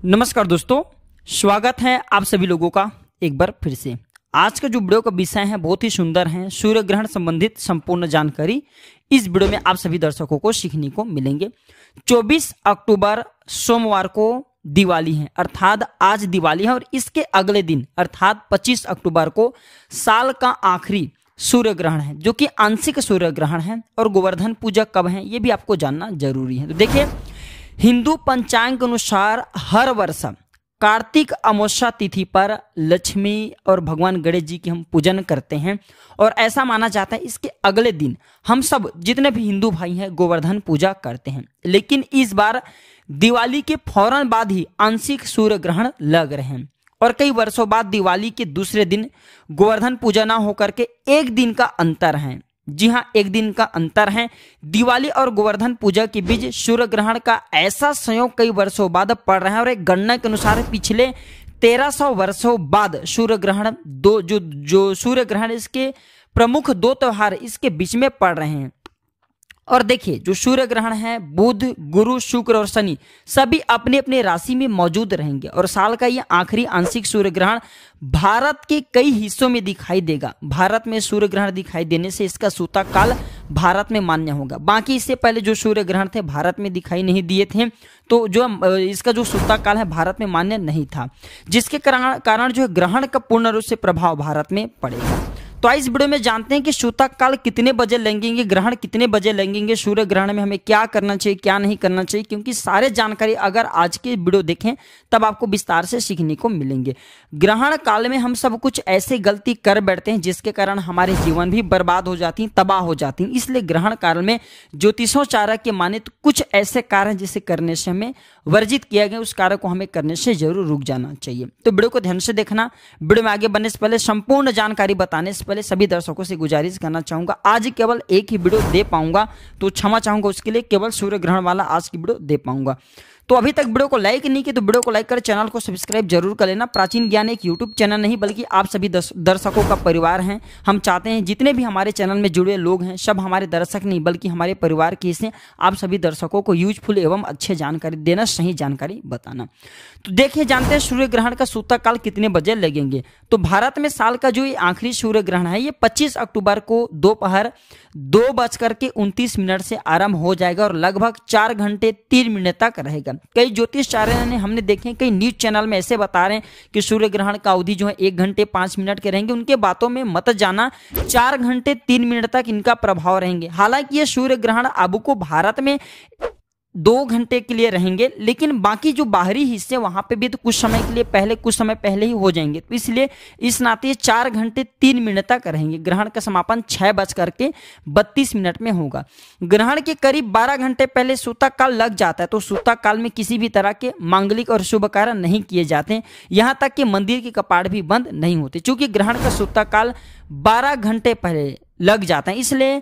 नमस्कार दोस्तों, स्वागत है आप सभी लोगों का एक बार फिर से। आज का जो वीडियो का विषय है बहुत ही सुंदर है, सूर्य ग्रहण संबंधित संपूर्ण जानकारी इस वीडियो में आप सभी दर्शकों को सीखने को मिलेंगे। 24 अक्टूबर सोमवार को दिवाली है, अर्थात आज दिवाली है और इसके अगले दिन अर्थात 25 अक्टूबर को साल का आखिरी सूर्य ग्रहण है, जो कि आंशिक सूर्य ग्रहण है। और गोवर्धन पूजा कब है ये भी आपको जानना जरूरी है। तो देखिए, हिंदू पंचांग के अनुसार हर वर्ष कार्तिक अमावस्या तिथि पर लक्ष्मी और भगवान गणेश जी की हम पूजन करते हैं और ऐसा माना जाता है इसके अगले दिन हम सब जितने भी हिंदू भाई हैं गोवर्धन पूजा करते हैं। लेकिन इस बार दिवाली के फौरन बाद ही आंशिक सूर्य ग्रहण लग रहे हैं और कई वर्षों बाद दिवाली के दूसरे दिन गोवर्धन पूजा ना होकर के एक दिन का अंतर है। जी हाँ, एक दिन का अंतर है। दिवाली और गोवर्धन पूजा के बीच सूर्य ग्रहण का ऐसा संयोग कई वर्षों बाद पड़ रहा है और एक गणना के अनुसार पिछले 1300 वर्षों बाद सूर्य ग्रहण जो सूर्य ग्रहण इसके प्रमुख दो त्योहार इसके बीच में पड़ रहे हैं। और देखिए, जो सूर्य ग्रहण है बुध, गुरु, शुक्र और शनि सभी अपने अपने राशि में मौजूद रहेंगे और साल का यह आखिरी आंशिक सूर्य ग्रहण भारत के कई हिस्सों में दिखाई देगा। भारत में सूर्य ग्रहण दिखाई देने से इसका सूतक काल भारत में मान्य होगा। बाकी इससे पहले जो सूर्य ग्रहण थे भारत में दिखाई नहीं दिए थे, तो जो इसका जो सूतक काल है भारत में मान्य नहीं था, जिसके कारण जो ग्रहण का पूर्ण रूप से प्रभाव भारत में पड़ेगा। तो इस वीडियो में जानते हैं कि सूतक काल कितने बजे लगेंगे, ग्रहण कितने बजे लगेंगे, सूर्य ग्रहण में हमें क्या करना चाहिए क्या नहीं करना चाहिए, क्योंकि सारे जानकारी अगर आज के वीडियो देखें तब आपको विस्तार से सीखने को मिलेंगे। ग्रहण काल में हम सब कुछ ऐसे गलती कर बैठते हैं जिसके कारण हमारे जीवन भी बर्बाद हो जाती हैं, तबाह हो जाती हैं। इसलिए ग्रहण काल में ज्योतिषोचार्य के माने तो कुछ ऐसे कार्य जिसे करने से हमें वर्जित किया गया, उस कार्य को हमें करने से जरूर रुक जाना चाहिए। तो वीडियो को ध्यान से देखना। वीडियो में आगे बढ़ने से पहले संपूर्ण जानकारी बताने से पहले सभी दर्शकों से गुजारिश करना चाहूंगा, आज केवल एक ही वीडियो दे पाऊंगा तो क्षमा चाहूंगा उसके लिए। केवल सूर्य ग्रहण वाला आज की वीडियो दे पाऊंगा। तो अभी तक वीडियो को लाइक नहीं किया तो वीडियो को लाइक कर चैनल को सब्सक्राइब जरूर कर लेना। प्राचीन ज्ञान एक यूट्यूब चैनल नहीं बल्कि आप सभी दर्शकों का परिवार हैं। हम चाहते हैं जितने भी हमारे चैनल में जुड़े लोग हैं सब हमारे दर्शक नहीं बल्कि हमारे परिवार के हिस्से। आप सभी दर्शकों को यूजफुल एवं अच्छे जानकारी देना, सही जानकारी बताना। तो देखिए, जानते हैं सूर्य ग्रहण का सूतक काल कितने बजे लगेंगे। तो भारत में साल का जो ये आखिरी सूर्य ग्रहण है ये 25 अक्टूबर को दोपहर 2:29 से आरंभ हो जाएगा और लगभग 4 घंटे 3 मिनट तक रहेगा। कई ज्योतिषाचार्य ने हमने देखे, कई न्यूज चैनल में ऐसे बता रहे हैं कि सूर्य ग्रहण का अवधि जो है 1 घंटे 5 मिनट के रहेंगे। उनके बातों में मत जाना, 4 घंटे 3 मिनट तक इनका प्रभाव रहेंगे। हालांकि ये सूर्य ग्रहण अब को भारत में 2 घंटे के लिए रहेंगे, लेकिन बाकी जो बाहरी हिस्से वहां पे भी तो कुछ समय पहले ही हो जाएंगे। तो इसलिए इस नाते 4 घंटे 3 मिनट तक रहेंगे। ग्रहण का समापन 6:32 में होगा। ग्रहण के करीब 12 घंटे पहले सूतक काल लग जाता है, तो सूतक काल में किसी भी तरह के मांगलिक और शुभ कार्य नहीं किए जाते, यहाँ तक कि मंदिर के कपाट भी बंद नहीं होते। चूंकि ग्रहण का सूतक काल 12 घंटे पहले लग जाता है, इसलिए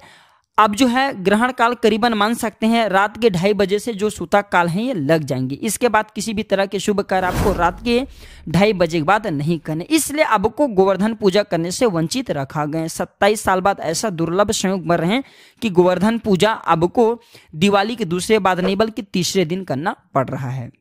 अब जो है ग्रहण काल करीबन मान सकते हैं रात के 2:30 बजे से जो सूतक काल है ये लग जाएंगे। इसके बाद किसी भी तरह के शुभ कार्य आपको रात के 2:30 बजे के बाद नहीं करने, इसलिए अब को गोवर्धन पूजा करने से वंचित रखा गया। 27 साल बाद ऐसा दुर्लभ संयोग बन रहे हैं कि गोवर्धन पूजा अब को दिवाली के दूसरे बाद नहीं बल्कि तीसरे दिन करना पड़ रहा है।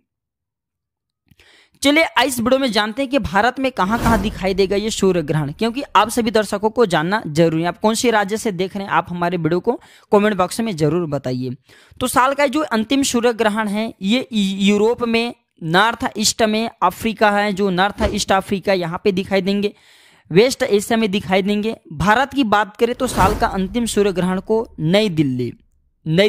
चलिए इस वीडियो में जानते हैं कि भारत में कहां कहां दिखाई देगा ये सूर्य ग्रहण, क्योंकि आप सभी दर्शकों को जानना जरूरी है। आप कौन से राज्य से देख रहे हैं आप हमारे वीडियो को कमेंट बॉक्स में जरूर बताइए। तो साल का जो अंतिम सूर्य ग्रहण है ये यूरोप में, नॉर्थ ईस्ट में, अफ्रीका है जो नॉर्थ ईस्ट अफ्रीका यहाँ पे दिखाई देंगे, वेस्ट एशिया में दिखाई देंगे। भारत की बात करें तो साल का अंतिम सूर्य ग्रहण को नई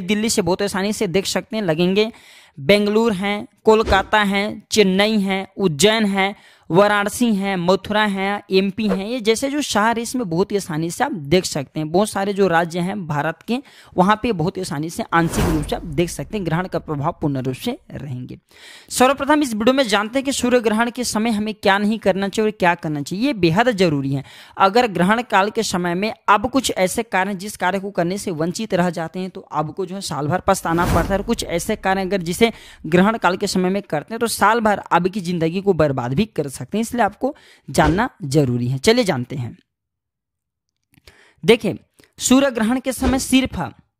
दिल्ली से बहुत आसानी से देख सकते हैं, लगेंगे। बेंगलुरु हैं, कोलकाता हैं, चेन्नई हैं, उज्जैन हैं, वाराणसी हैं, मथुरा हैं, एमपी हैं, ये जैसे जो शहर इसमें बहुत ही आसानी से आप देख सकते हैं। बहुत सारे जो राज्य हैं भारत के वहां पे बहुत ही आसानी से आंशिक रूप से आप देख सकते हैं ग्रहण का प्रभाव पूर्ण रूप से रहेंगे। सर्वप्रथम इस वीडियो में जानते हैं कि सूर्य ग्रहण के समय हमें क्या नहीं करना चाहिए और क्या करना चाहिए, ये बेहद जरूरी है। अगर ग्रहण काल के समय में अब कुछ ऐसे कार्य जिस कार्य को करने से वंचित रह जाते हैं तो आपको जो है साल भर पछताना पड़ता है, और कुछ ऐसे कार्य अगर जिसे ग्रहण काल के समय में करते हैं तो साल भर आपकी जिंदगी को बर्बाद भी कर सकते हैं, इसलिए आपको जानना जरूरी है। चलिए जानते हैं। देखिए, सूर्य ग्रहण के समय सिर्फ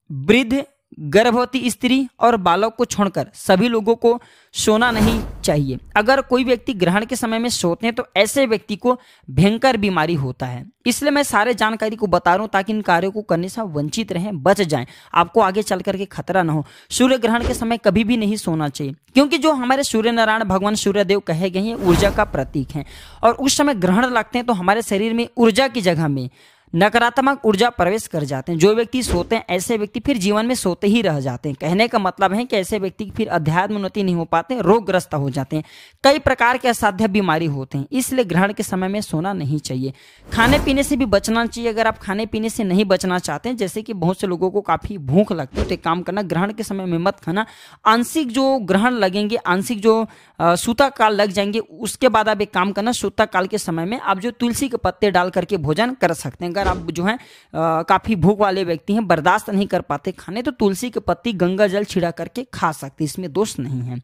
वृद्ध गर्भवती स्त्री और बालक को छोड़कर सभी लोगों को सोना नहीं चाहिए। अगर कोई व्यक्ति ग्रहण के समय में सोते हैं तो ऐसे व्यक्ति को भयंकर बीमारी होता है। इसलिए मैं सारे जानकारी को बता रहा हूं ताकि इन कार्यों को करने से आप वंचित रहें, बच जाएं, आपको आगे चल करके खतरा ना हो। सूर्य ग्रहण के समय कभी भी नहीं सोना चाहिए, क्योंकि जो हमारे सूर्य नारायण भगवान सूर्यदेव कहे गए हैं ऊर्जा का प्रतीक हैं, और उस समय ग्रहण लगते हैं तो हमारे शरीर में ऊर्जा की जगह में नकारात्मक ऊर्जा प्रवेश कर जाते हैं। जो व्यक्ति सोते हैं ऐसे व्यक्ति फिर जीवन में सोते ही रह जाते हैं। कहने का मतलब है कि ऐसे व्यक्ति फिर अध्यात्म उन्नति नहीं हो पाते, रोगग्रस्त हो जाते हैं, कई प्रकार के असाध्य बीमारी होते हैं। इसलिए ग्रहण के समय में सोना नहीं चाहिए। खाने पीने से भी बचना चाहिए। अगर आप खाने पीने से नहीं बचना चाहते हैं, जैसे कि बहुत से लोगों को काफी भूख लगती है, तो एक काम करना, ग्रहण के समय में मत खाना। आंशिक जो ग्रहण लगेंगे, आंशिक जो सूता काल लग जाएंगे, उसके बाद आप एक काम करना, सूता काल के समय में आप जो तुलसी के पत्ते डाल करके भोजन कर सकते हैं। अगर आप जो है काफी भूख वाले व्यक्ति हैं, बर्दाश्त नहीं कर पाते खाने, तो तुलसी के पत्ती गंगा जल छिड़ा करके खा सकते, इसमें दोष नहीं है।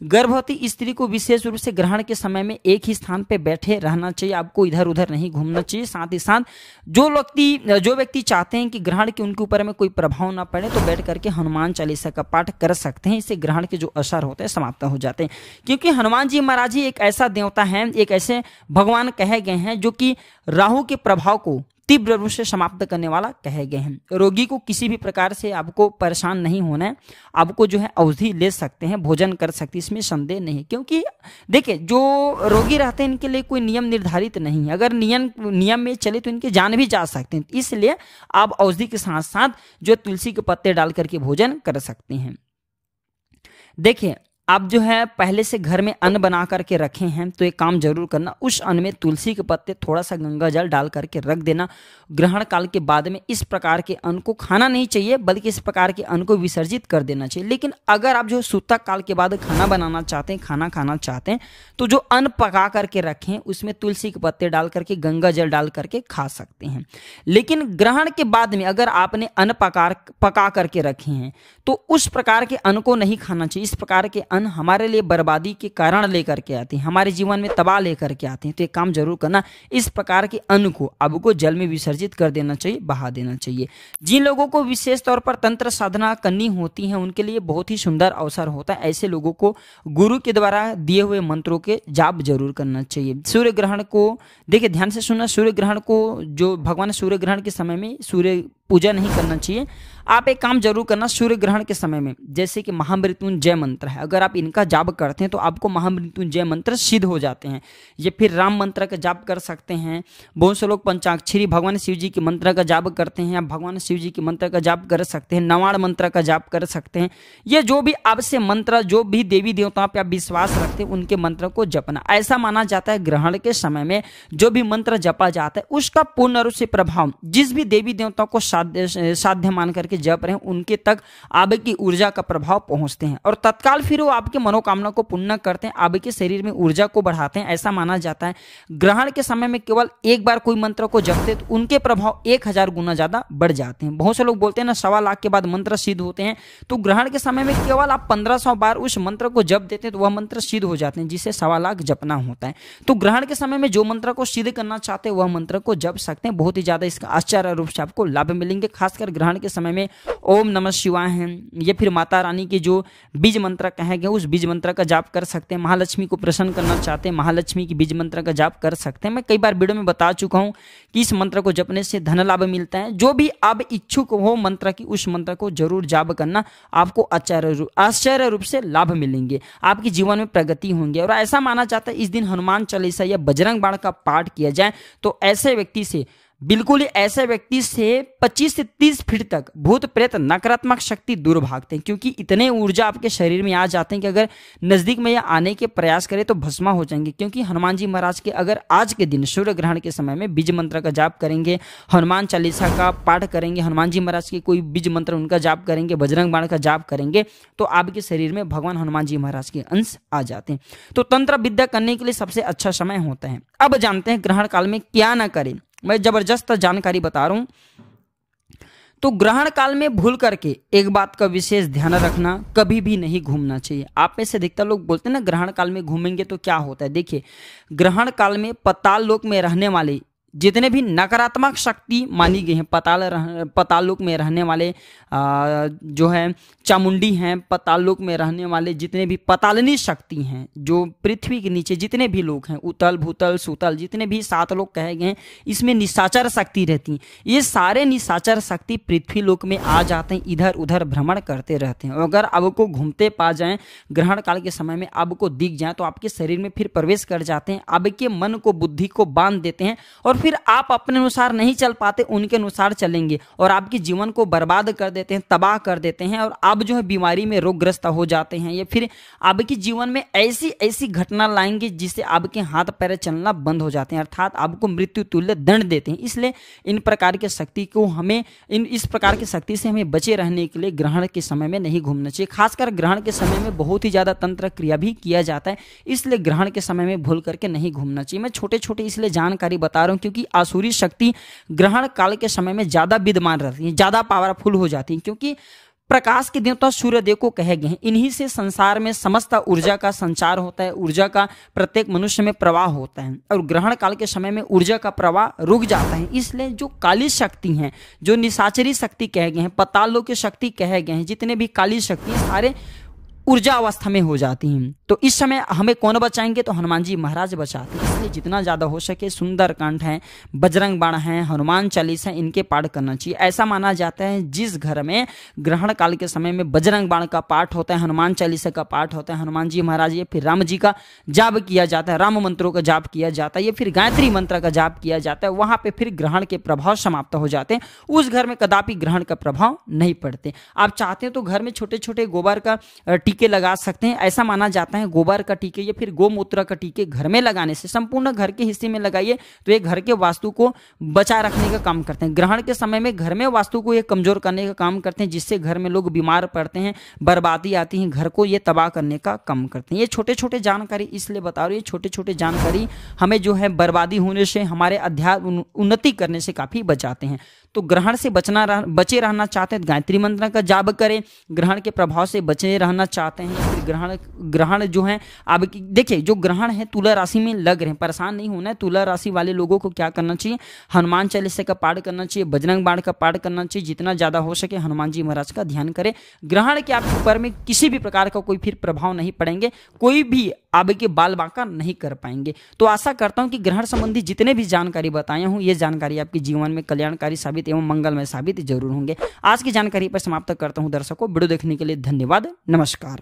गर्भवती स्त्री को विशेष रूप से ग्रहण के समय में एक ही स्थान पे बैठे रहना चाहिए, आपको इधर उधर नहीं घूमना चाहिए। साथ ही साथ जो व्यक्ति चाहते हैं कि ग्रहण के उनके ऊपर में कोई प्रभाव ना पड़े, तो बैठ करके हनुमान चालीसा का पाठ कर सकते हैं। इससे ग्रहण के जो असर होते हैं समाप्त हो जाते हैं, क्योंकि हनुमान जी महाराज ही एक ऐसा देवता है, एक ऐसे भगवान कहे गए हैं जो कि राहु के प्रभाव को तीव्र रूप से समाप्त करने वाला कहे गए हैं। रोगी को किसी भी प्रकार से आपको परेशान नहीं होना है, आपको जो है औषधि ले सकते हैं, भोजन कर सकते हैं, इसमें संदेह नहीं। क्योंकि देखिए, जो रोगी रहते हैं इनके लिए कोई नियम निर्धारित नहीं है, अगर नियम में चले तो इनके जान भी जा सकते हैं। इसलिए आप औषधि के साथ साथ जो तुलसी के पत्ते डाल करके भोजन कर सकते हैं। देखिए, आप जो है पहले से घर में अन्न बना करके रखे हैं, तो एक काम जरूर करना, उस अन्न में तुलसी के पत्ते थोड़ा सा गंगा जल डाल करके रख देना। ग्रहण काल के बाद में इस प्रकार के अन्न को खाना नहीं चाहिए, बल्कि इस प्रकार के अन्न को विसर्जित कर देना चाहिए। लेकिन अगर आप जो सूतक काल के बाद खाना बनाना चाहते हैं, खाना खाना चाहते हैं, तो जो अन्न पका करके रखें उसमें तुलसी के पत्ते डाल करके गंगा जल डाल करके खा सकते हैं। लेकिन ग्रहण के बाद में अगर आपने अन्न पका करके रखे हैं, तो उस प्रकार के अन्न को नहीं खाना चाहिए। इस प्रकार के अन्न हमारे लिए बर्बादी के कारण लेकर के आते हैं, हमारे जीवन में तबाह लेकर के आते हैं। तो एक काम जरूर करना, इस प्रकार के अन्न को आपको जल में विसर्जित कर देना चाहिए, बहा देना चाहिए। जिन लोगों को विशेष तौर पर तंत्र साधना करनी होती है, उनके लिए बहुत ही सुंदर अवसर होता है। ऐसे लोगों को गुरु के द्वारा दिए हुए मंत्रों के जाप जरूर करना चाहिए। सूर्य ग्रहण को देखिए, ध्यान से सुनना, सूर्य ग्रहण को जो भगवान सूर्य ग्रहण के समय में सूर्य पूजा नहीं करना चाहिए। आप एक काम जरूर करना, सूर्य ग्रहण के समय में जैसे कि महामृत्युंजय मंत्र है, अगर आप इनका जाप करते हैं तो आपको महामृत्युंजय मंत्र सिद्ध हो जाते हैं। ये फिर राम मंत्र का जाप कर सकते हैं। बहुत से लोग पंचाक्षरी भगवान शिव जी के मंत्र का जाप करते हैं, आप भगवान शिव जी के मंत्र का जाप कर सकते हैं, नवाण मंत्र का जाप कर सकते हैं। ये जो भी आपसे मंत्र, जो भी देवी देवताओं पर आप विश्वास रखते हैं, उनके मंत्र को जपना। ऐसा माना जाता है ग्रहण के समय में जो भी मंत्र जपा जाता है उसका पूर्ण रूप से प्रभाव जिस भी देवी देवताओं को साध्य मान करके जप रहे हैं उनके तक आपकी ऊर्जा का प्रभाव पहुंचते हैं, और तत्काल फिर वो आपके मनोकामना को पूर्ण करते हैं, आपके शरीर में ऊर्जा को बढ़ाते हैं। ऐसा माना जाता है ग्रहण के समय में केवल एक बार कोई मंत्र को जपते तो उनके प्रभाव 1000 गुना ज्यादा बढ़ जाते हैं। बहुत से लोग बोलते हैं ना 1.25 लाख के बाद मंत्र सिद्ध होते हैं, तो ग्रहण के समय में केवल आप 1500 बार उस मंत्र को जप देते हैं तो वह मंत्र सिद्ध हो जाते हैं, जिसे 1.25 लाख जपना होता है। तो ग्रहण के समय में जो मंत्र को सिद्ध करना चाहते हैं वह मंत्र को जप सकते हैं। बहुत ही ज्यादा इसका आश्चर्य रूप से आपको लाभ मिलेंगे। खासकर ग्रहण के समय में ओम नमः शिवाय है, ये फिर माता रानी के जो बीज मंत्र कहे गए उस बीज मंत्र का जाप कर सकते हैं। महालक्ष्मी को प्रसन्न करना चाहते हैं, महालक्ष्मी की बीज मंत्र का जाप कर सकते हैं। मैं कई बार वीडियो में बता चुका हूं कि इस मंत्र को जपने से धन लाभ मिलता है। जो भी आप इच्छुक हो मंत्र की, उस मंत्र को जरूर जाप करना, आपको आश्चर्य रूप से लाभ मिलेंगे, आपके जीवन में प्रगति होंगे। और ऐसा माना जाता है इस दिन हनुमान चालीसा या बजरंग बाण का पाठ किया जाए तो ऐसे व्यक्ति से, बिल्कुल ही ऐसे व्यक्ति से 25 से 30 फीट तक भूत प्रेत नकारात्मक शक्ति दूर भागते हैं, क्योंकि इतने ऊर्जा आपके शरीर में आ जाते हैं कि अगर नजदीक में या आने के प्रयास करें तो भस्मा हो जाएंगे। क्योंकि हनुमान जी महाराज के अगर आज के दिन सूर्य ग्रहण के समय में बीज मंत्र का जाप करेंगे, हनुमान चालीसा का पाठ करेंगे, हनुमान जी महाराज के कोई बीज मंत्र उनका जाप करेंगे, बजरंग बाण का जाप करेंगे, तो आपके शरीर में भगवान हनुमान जी महाराज के अंश आ जाते हैं। तो तंत्र विद्या करने के लिए सबसे अच्छा समय होता है। अब जानते हैं ग्रहण काल में क्या ना करें। मैं जबरदस्त जानकारी बता रहा हूं। तो ग्रहण काल में भूल करके एक बात का विशेष ध्यान रखना, कभी भी नहीं घूमना चाहिए। आप में से अधिकतर लोग बोलते हैं ना ग्रहण काल में घूमेंगे तो क्या होता है। देखिए, ग्रहण काल में पाताल लोक में रहने वाले जितने भी नकारात्मक शक्ति मानी गई हैं, पाताल लोक में रहने वाले जो है चामुंडी हैं, पाताल लोक में रहने वाले जितने भी पातालनी शक्ति हैं, जो पृथ्वी के नीचे जितने भी लोग हैं, उतल भूतल सुतल जितने भी 7 लोग कहे गए हैं, इसमें निशाचर शक्ति रहती है। ये सारे निशाचर शक्ति पृथ्वी लोक में आ जाते हैं, इधर उधर भ्रमण करते रहते हैं। अगर आपको घूमते पा जाएं ग्रहण काल के समय में, आपको दिख जाए तो आपके शरीर में फिर प्रवेश कर जाते हैं, आपके मन को बुद्धि को बांध देते हैं और फिर आप अपने अनुसार नहीं चल पाते, उनके अनुसार चलेंगे और आपके जीवन को बर्बाद कर देते हैं, तबाह कर देते हैं और आप जो है बीमारी में रोगग्रस्त हो जाते हैं, या फिर आपके जीवन में ऐसी ऐसी घटना लाएंगे जिससे आपके हाथ पैर चलना बंद हो जाते हैं, अर्थात आपको मृत्यु तुल्य दंड देते हैं। इसलिए इन प्रकार के शक्ति को हमें इस प्रकार की शक्ति से हमें बचे रहने के लिए ग्रहण के समय में नहीं घूमना चाहिए। खासकर ग्रहण के समय में बहुत ही ज्यादा तंत्र क्रिया भी किया जाता है, इसलिए ग्रहण के समय में भूल करके नहीं घूमना चाहिए। मैं छोटे छोटे इसलिए जानकारी बता रहा हूं क्योंकि आसुरी शक्ति ग्रहण काल के समय में ज्यादा विद्यमान रहती है, ज्यादा पावरफुल हो जाती है, क्योंकि प्रकाश के देवता सूर्यदेव को कहे गए हैं, इन्हीं से संसार में समस्त ऊर्जा का संचार होता है, ऊर्जा का प्रत्येक मनुष्य में प्रवाह होता है और ग्रहण काल के समय में ऊर्जा का प्रवाह रुक जाता है। इसलिए जो काली शक्ति हैं, जो निशाचरी शक्ति कहे गए हैं, पातालों की शक्ति कहे गए हैं, जितने भी काली शक्ति सारे ऊर्जा अवस्था में हो जाती हैं। तो इस समय हमें कौन बचाएंगे? तो हनुमान जी महाराज बचाते हैं। इसलिए जितना ज्यादा हो सके सुंदर कंठ है, बजरंग बाण है, हनुमान चालीसा, इनके पाठ करना चाहिए। ऐसा माना जाता है जिस घर में ग्रहण काल के समय में बजरंग बाण का पाठ होता है, हनुमान चालीसा का पाठ होता है, हनुमान जी महाराज या फिर राम जी का जाप किया जाता है, राम मंत्रों का जाप किया जाता है या फिर गायत्री मंत्र का जाप किया जाता है, वहां पे फिर ग्रहण के प्रभाव समाप्त हो जाते हैं। उस घर में कदापि ग्रहण का प्रभाव नहीं पड़ते। आप चाहते हैं तो घर में छोटे छोटे गोबर का टीके लगा सकते हैं। ऐसा माना जाता है गोबर का टीके या फिर गोमूत्र का टीके घर में लगाने से, संपूर्ण घर के हिस्से में लगाइए तो ये घर के वास्तु को बचाए रखने का काम करते हैं। ग्रहण के समय में घर में वास्तु को ये कमजोर करने का काम करते हैं, जिससे घर में लोग बीमार पड़ते हैं, बर्बादी आती है, घर को ये तबाह करने का काम करते हैं। ये छोटे छोटे जानकारी इसलिए बता रही है, छोटे छोटे जानकारी हमें जो है बर्बादी होने से, हमारे अध्यात्म उन्नति करने से काफी बचाते हैं। तो ग्रहण से बचे रहना चाहते हैं गायत्री मंत्र का जाप करें। ग्रहण के प्रभाव से बचे रहना चाहते हैं, फिर ग्रहण जो है अब देखिए, जो ग्रहण है तुला राशि में लग रहे हैं, परेशान नहीं होना है। तुला राशि वाले लोगों को क्या करना चाहिए? हनुमान चालीसा का पाठ करना चाहिए, बजरंग बाण का पाठ करना चाहिए, जितना ज्यादा हो सके हनुमान जी महाराज का ध्यान करें। ग्रहण के आपके ऊपर में किसी भी प्रकार का कोई फिर प्रभाव नहीं पड़ेंगे, कोई भी आपके बाल बांका नहीं कर पाएंगे। तो आशा करता हूं कि ग्रहण संबंधी जितने भी जानकारी बताया हूं, ये जानकारी आपके जीवन में कल्याणकारी साबित एवं मंगलमय साबित जरूर होंगे। आज की जानकारी पर समाप्त करता हूं दर्शकों। वीडियो देखने के लिए धन्यवाद। नमस्कार।